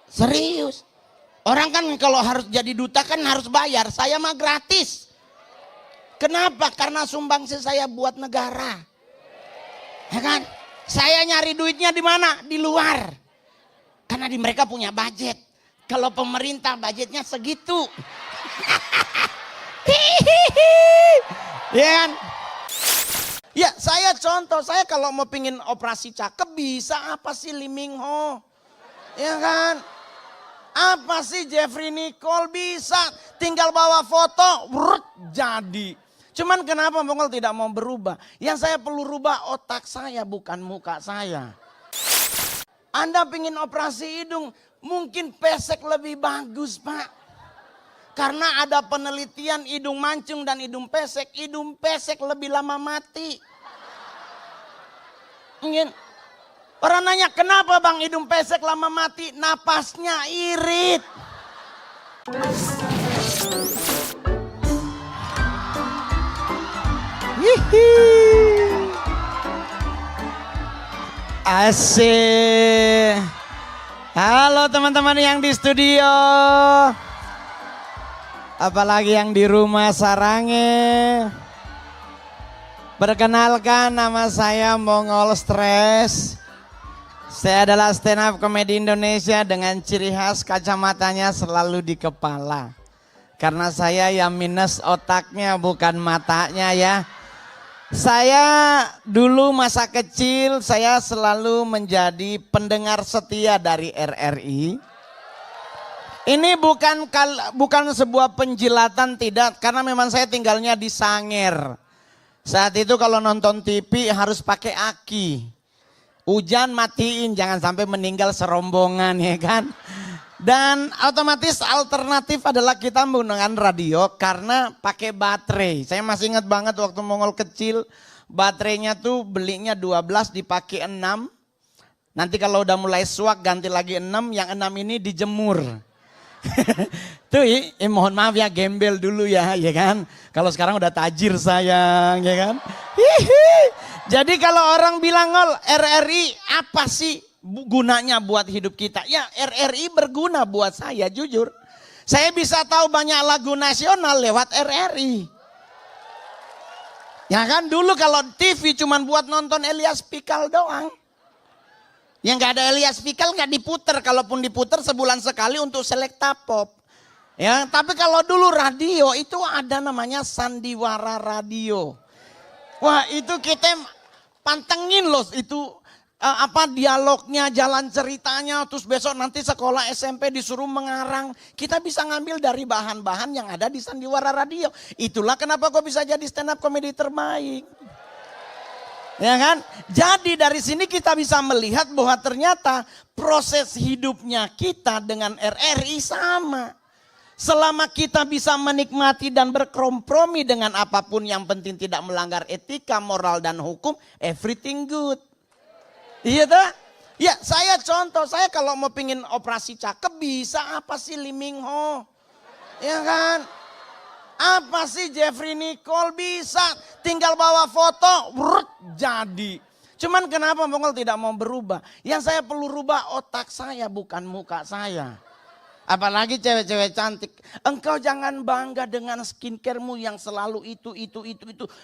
Serius. Orang kan kalau harus jadi duta kan harus bayar. Saya mah gratis. Kenapa? Karena sumbangsi saya buat negara. Ya kan? Saya nyari duitnya di mana? Di luar. Karena di mereka punya budget. Kalau pemerintah budgetnya segitu. Ya kan? Ya saya contoh, saya kalau mau pingin operasi cakep bisa apa sih Lee Min Ho? Ya kan? Apa sih Jeffrey Nicole bisa? Tinggal bawa foto, jadi. Cuman kenapa Mongol tidak mau berubah? Yang saya perlu rubah otak saya bukan muka saya. Anda pingin operasi hidung, mungkin pesek lebih bagus Pak. Karena ada penelitian hidung mancung dan hidung pesek lebih lama mati. Mungkin orang nanya kenapa bang hidung pesek lama mati? Napasnya irit. Asik. Halo teman-teman yang di studio. Apalagi yang di rumah Sarange. Perkenalkan nama saya Mongol Stress. Saya adalah stand up komedi Indonesia dengan ciri khas kacamatanya selalu di kepala. Karena saya yang minus otaknya bukan matanya ya. Saya dulu masa kecil saya selalu menjadi pendengar setia dari RRI. Ini bukan sebuah penjilatan tidak, karena memang saya tinggalnya di Sangir. Saat itu kalau nonton TV harus pakai aki. Hujan matiin, jangan sampai meninggal serombongan ya kan. Dan otomatis alternatif adalah kita menggunakan radio karena pakai baterai. Saya masih ingat banget waktu Mongol kecil, baterainya tuh belinya 12 dipakai 6. Nanti kalau udah mulai suak ganti lagi 6, yang 6 ini dijemur. Tuh mohon maaf ya gembel dulu ya kan. Kalau sekarang udah tajir sayang ya kan. Jadi kalau orang bilang Ngol RRI apa sih gunanya buat hidup kita? Ya RRI berguna buat saya jujur. Saya bisa tahu banyak lagu nasional lewat RRI. Ya kan dulu kalau TV cuman buat nonton Elias Pikal doang. Yang gak ada Elias Pikal gak diputer, kalaupun diputer sebulan sekali untuk Selekta Pop. Ya, tapi kalau dulu radio itu ada namanya Sandiwara Radio. Wah itu kita pantengin loh itu dialognya, jalan ceritanya, terus besok nanti sekolah SMP disuruh mengarang. Kita bisa ngambil dari bahan-bahan yang ada di Sandiwara Radio. Itulah kenapa kok bisa jadi stand up komedi terbaik. Ya kan? Jadi dari sini kita bisa melihat bahwa ternyata proses hidupnya kita dengan RRI sama. Selama kita bisa menikmati dan berkompromi dengan apapun yang penting tidak melanggar etika, moral dan hukum, everything good. Iya tak? Ya saya contoh, saya kalau mau pingin operasi cakep bisa apa sih Lee Min Ho? Ya kan? Apa sih Jeffrey Nicole bisa? Tinggal bawa foto, jadi. Cuman kenapa Mongol tidak mau berubah? Yang saya perlu rubah otak saya bukan muka saya. Apalagi cewek-cewek cantik. Engkau jangan bangga dengan skincaremu yang selalu itu.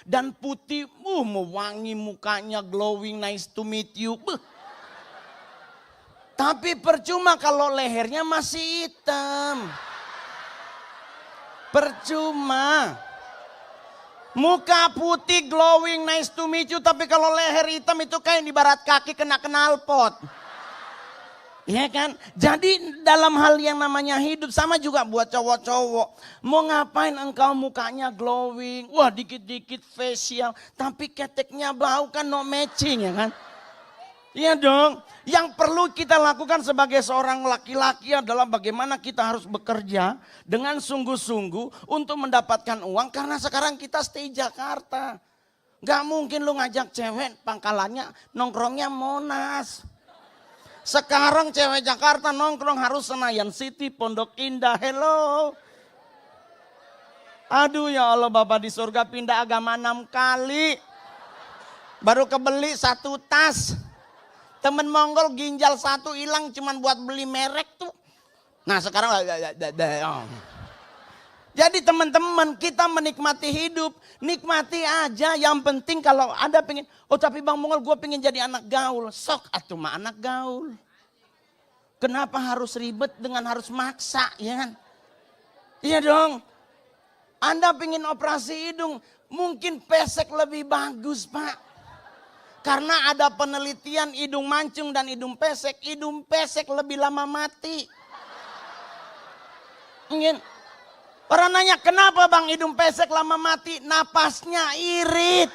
Dan putihmu mewangi mukanya glowing, nice to meet you. Tapi percuma kalau lehernya masih hitam. Percuma. Muka putih glowing nice to meet you. Tapi kalau leher hitam itu kayak di barat kaki kena knalpot. Iya kan? Jadi dalam hal yang namanya hidup sama juga buat cowok-cowok. Mau ngapain engkau mukanya glowing. Wah dikit-dikit facial. Tapi keteknya bau kan no matching ya kan? Iya dong. Yang perlu kita lakukan sebagai seorang laki-laki adalah bagaimana kita harus bekerja dengan sungguh-sungguh untuk mendapatkan uang. Karena sekarang kita stay Jakarta. Gak mungkin lu ngajak cewek pangkalannya nongkrongnya Monas. Sekarang cewek Jakarta nongkrong harus Senayan City, Pondok Indah, hello. Aduh ya Allah Bapak di surga pindah agama 6 kali. Baru kebeli 1 tas. Temen Mongol ginjal 1 hilang cuman buat beli merek tuh. Nah sekarang jadi teman-teman, kita menikmati hidup, nikmati aja. Yang penting kalau ada pengen, oh tapi Bang Mongol gue pengen jadi anak gaul. Sok atuh mah anak gaul. Kenapa harus ribet dengan harus maksa, ya kan? Iya dong. Anda pengen operasi hidung, mungkin pesek lebih bagus Pak. Karena ada penelitian hidung mancung dan hidung pesek lebih lama mati. Mungkin. Orang nanya, kenapa Bang hidung pesek lama mati? Napasnya irit.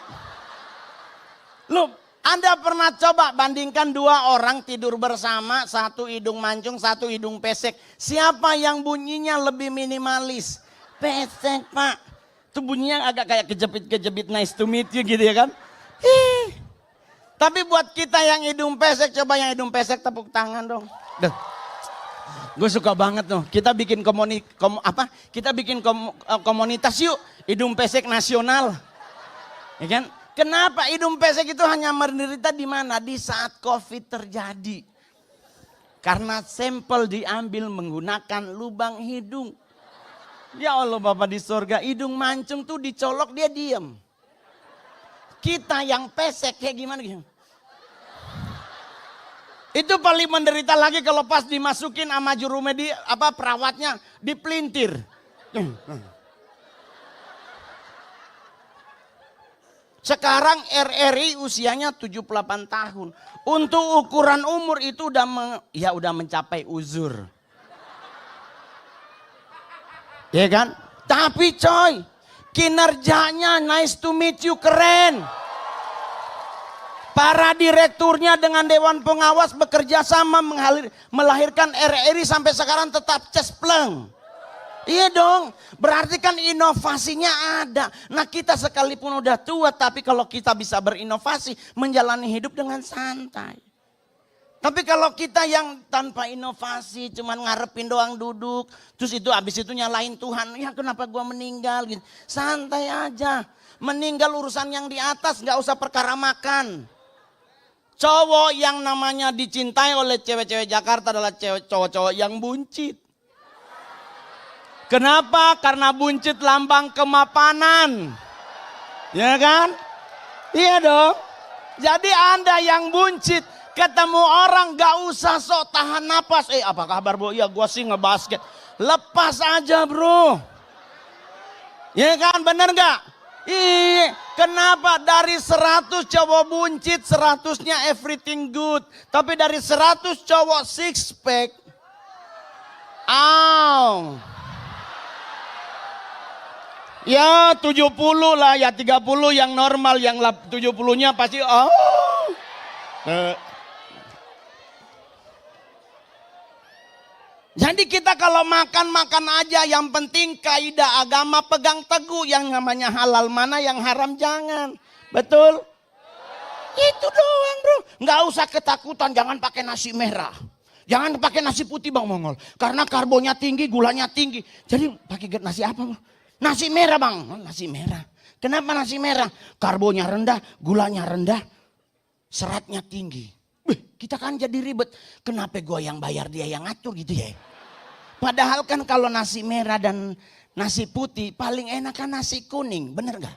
Loh, Anda pernah coba bandingkan dua orang tidur bersama, satu hidung mancung, satu hidung pesek. Siapa yang bunyinya lebih minimalis? Pesek Pak. Itu bunyinya agak kayak kejepit-kejepit nice to meet you gitu ya kan. Tapi buat kita yang hidung pesek, coba yang hidung pesek tepuk tangan dong. Duh. Gue suka banget tuh. Kita bikin komunitas yuk, hidung pesek nasional. Ya kan? Kenapa hidung pesek itu hanya menderita di mana? Di saat Covid terjadi. Karena sampel diambil menggunakan lubang hidung. Ya Allah Bapak di surga, hidung mancung tuh dicolok dia diem. Kita yang pesek kayak gimana gitu. Itu paling menderita lagi kalau pas dimasukin sama juru perawatnya dipelintir. Sekarang RRI usianya 78 tahun. Untuk ukuran umur itu udah mencapai uzur. Ya kan? Tapi coy, kinerjanya nice to meet you keren. Para direkturnya dengan Dewan Pengawas bekerja sama melahirkan RRI sampai sekarang tetap cespleng. Iya dong, berarti kan inovasinya ada. Nah kita sekalipun udah tua, tapi kalau kita bisa berinovasi, menjalani hidup dengan santai. Tapi kalau kita yang tanpa inovasi, cuman ngarepin doang duduk, terus itu habis itu nyalain Tuhan, ya kenapa gua meninggal gitu. Santai aja, meninggal urusan yang di atas, gak usah perkara makan. Cowok yang namanya dicintai oleh cewek-cewek Jakarta adalah cowok-cowok yang buncit. Kenapa? Karena buncit lambang kemapanan. Ya kan? Iya dong. Jadi Anda yang buncit, ketemu orang gak usah sok tahan napas. Apa kabar bro? Ya gua sih ngebasket. Lepas aja bro. Ya kan? Bener gak? Iya, kenapa dari 100 cowok buncit 100-nya everything good. Tapi dari 100 cowok six pack. Ya 70 lah, ya 30 yang normal, yang 70-nya pasti Jadi kita kalau makan aja, yang penting kaidah agama pegang teguh, yang namanya halal mana, yang haram jangan. Betul? Itu doang bro, nggak usah ketakutan, jangan pakai nasi merah. Jangan pakai nasi putih Bang Mongol, karena karbonya tinggi, gulanya tinggi. Jadi pakai nasi apa bang? Nasi merah Bang, nasi merah. Kenapa nasi merah? Karbonya rendah, gulanya rendah, seratnya tinggi. Kita kan jadi ribet, kenapa gue yang bayar dia yang ngatur gitu ya. Padahal kan kalau nasi merah dan nasi putih paling enak kan nasi kuning, bener gak?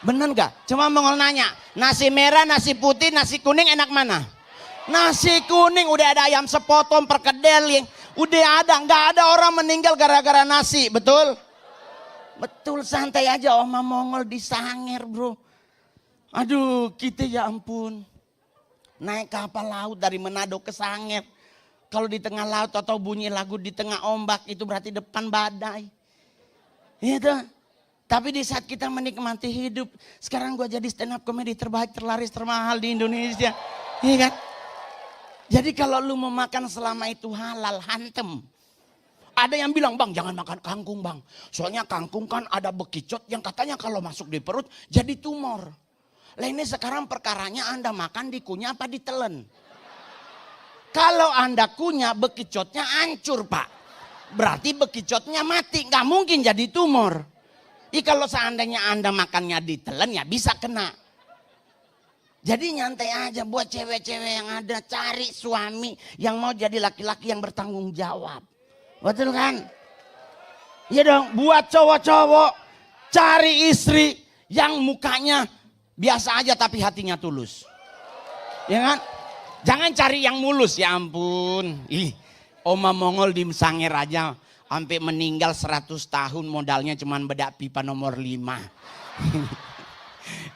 Bener gak? Cuma mau nanya, nasi merah, nasi putih, nasi kuning enak mana? Nasi kuning udah ada ayam sepotong, perkedel, udah ada, nggak ada orang meninggal gara-gara nasi, betul? Betul, santai aja Oma Mongol di Sangir bro. Aduh kita ya ampun. Naik kapal laut dari Manado ke Sangir. Kalau di tengah laut atau bunyi lagu di tengah ombak itu berarti depan badai. Itu. Tapi di saat kita menikmati hidup. Sekarang gue jadi stand up comedy terbaik, terlaris, termahal di Indonesia. Iya kan? Jadi kalau lu mau makan selama itu halal, hantem. Ada yang bilang, bang jangan makan kangkung bang. Soalnya kangkung kan ada bekicot yang katanya kalau masuk di perut jadi tumor. Lah ini sekarang perkaranya Anda makan dikunyah apa ditelen. Kalau Anda kunyah bekicotnya hancur pak. Berarti bekicotnya mati, nggak mungkin jadi tumor. Kalau seandainya Anda makannya ditelen ya bisa kena. Jadi nyantai aja buat cewek-cewek yang ada, cari suami yang mau jadi laki-laki yang bertanggung jawab. Betul kan? Iya dong, buat cowok-cowok cari istri yang mukanya biasa aja tapi hatinya tulus. Ya kan? Jangan cari yang mulus, ya ampun. Ih, Oma Mongol di Sanger aja sampai meninggal 100 tahun modalnya cuman bedak pipa nomor 5.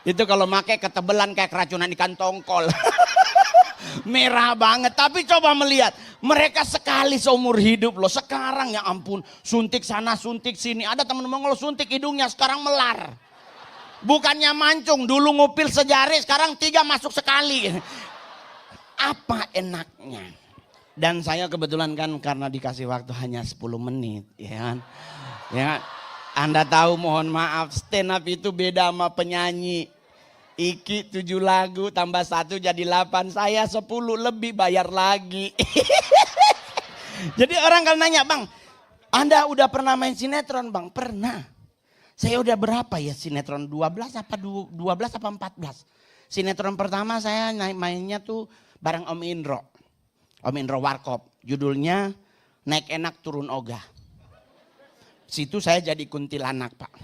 Itu kalau pakai ketebelan kayak keracunan ikan tongkol. Merah banget. Tapi coba melihat, mereka sekali seumur hidup loh. Sekarang ya ampun, suntik sana suntik sini. Ada teman Mongol suntik hidungnya, sekarang melar. Bukannya mancung, dulu ngupil sejari, sekarang 3 masuk sekali. Apa enaknya? Dan saya kebetulan kan karena dikasih waktu hanya 10 menit, ya kan? Ya, Anda tahu, mohon maaf, stand up itu beda sama penyanyi. Iki 7 lagu tambah 1 jadi 8, saya 10 lebih bayar lagi. Jadi orang kalau nanya, "Bang, Anda udah pernah main sinetron, Bang?" Pernah. Saya udah berapa ya sinetron? 12 apa 14? Sinetron pertama saya mainnya tuh bareng Om Indro. Om Indro Warkop. Judulnya Naik Enak Turun Ogah. Situ saya jadi kuntilanak, Pak.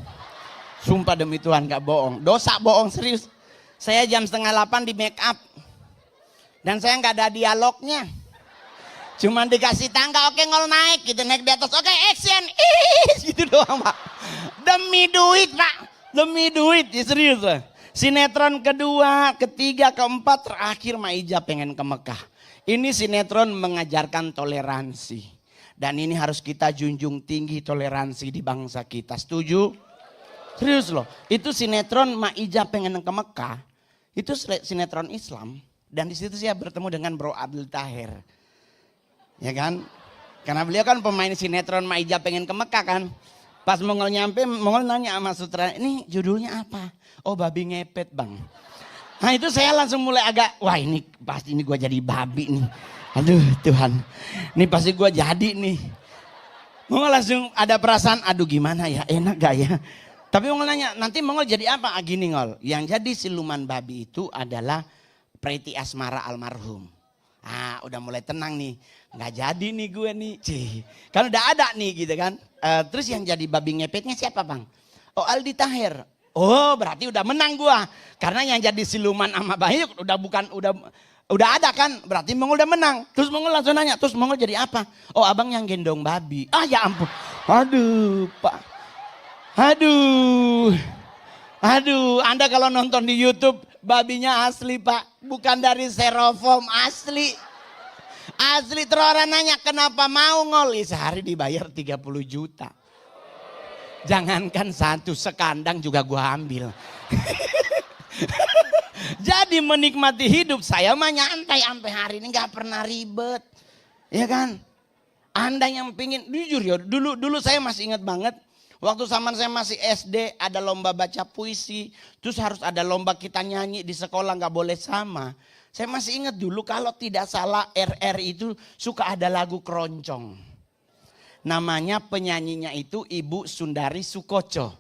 Sumpah demi Tuhan, gak bohong. Dosa bohong, serius. Saya jam 7:30 di make up. Dan saya gak ada dialognya. Cuman dikasih tangga, oke ngol naik gitu, naik di atas, oke action, gitu doang, Pak. Demi duit, Pak. Demi duit, ya serius. Sinetron kedua, ketiga, keempat, terakhir Maija pengen ke Mekah. Ini sinetron mengajarkan toleransi. Dan ini harus kita junjung tinggi toleransi di bangsa kita. Setuju? Serius loh. Itu sinetron Maija pengen ke Mekah. Itu sinetron Islam. Dan di situ saya bertemu dengan Bro Abdul Tahir. Ya kan? Karena beliau kan pemain sinetron Maija pengen ke Mekah kan. Pas Mongol nyampe, Mongol nanya sama sutradara, "Ini judulnya apa?" "Oh, babi ngepet, Bang." Nah itu saya langsung mulai agak, wah ini pasti ini gue jadi babi nih. Aduh Tuhan, ini pasti gue jadi nih. Mongol langsung ada perasaan, aduh gimana ya, enak gak ya? Tapi Mongol nanya, nanti Mongol jadi apa? Gini Ngol, yang jadi siluman babi itu adalah Preti Asmara almarhum. Ah udah mulai tenang nih, nggak jadi nih gue nih. Cih, kan udah ada nih gitu kan. Terus yang jadi babi ngepetnya siapa, Bang? Oh, Aldi Taher. Oh berarti udah menang gua. Karena yang jadi siluman sama bayi udah ada kan. Berarti Mongol udah menang. Terus Mongol langsung nanya, terus Mongol jadi apa? Oh abang yang gendong babi. Ah ya ampun. Aduh Pak. Aduh. Anda kalau nonton di YouTube babinya asli Pak. Bukan dari styrofoam, asli. Asli. Terus orang nanya kenapa mau Ngol? Sehari dibayar 30 juta. Jangankan 1 sekandang juga gua ambil. Jadi menikmati hidup saya mah nyantai sampai hari ini gak pernah ribet. Ya kan? Anda yang pingin, jujur ya, dulu saya masih ingat banget. Waktu zaman saya masih SD ada lomba baca puisi. Terus harus ada lomba kita nyanyi di sekolah gak boleh sama. Saya masih ingat dulu kalau tidak salah RRI itu suka ada lagu keroncong. Namanya penyanyinya itu Ibu Sundari Sukoco.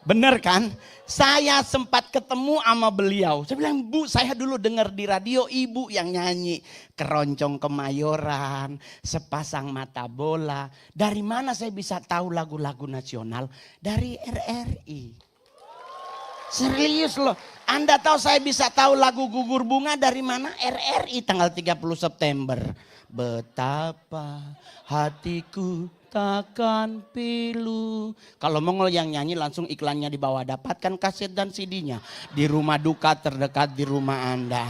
Bener kan? Saya sempat ketemu sama beliau. Saya bilang, "Bu, saya dulu dengar di radio ibu yang nyanyi Keroncong Kemayoran, Sepasang Mata Bola." Dari mana saya bisa tahu lagu-lagu nasional? Dari RRI. Serius loh. Anda tahu saya bisa tahu lagu Gugur Bunga dari mana? RRI tanggal 30 September. Betapa hatiku takkan pilu. Kalau Mongol yang nyanyi langsung iklannya di bawah. Dapatkan kaset dan CD-nya di rumah duka terdekat di rumah Anda.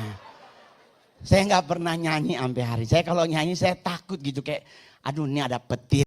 Saya nggak pernah nyanyi sampai hari. Saya kalau nyanyi saya takut gitu kayak, aduh ini ada petir.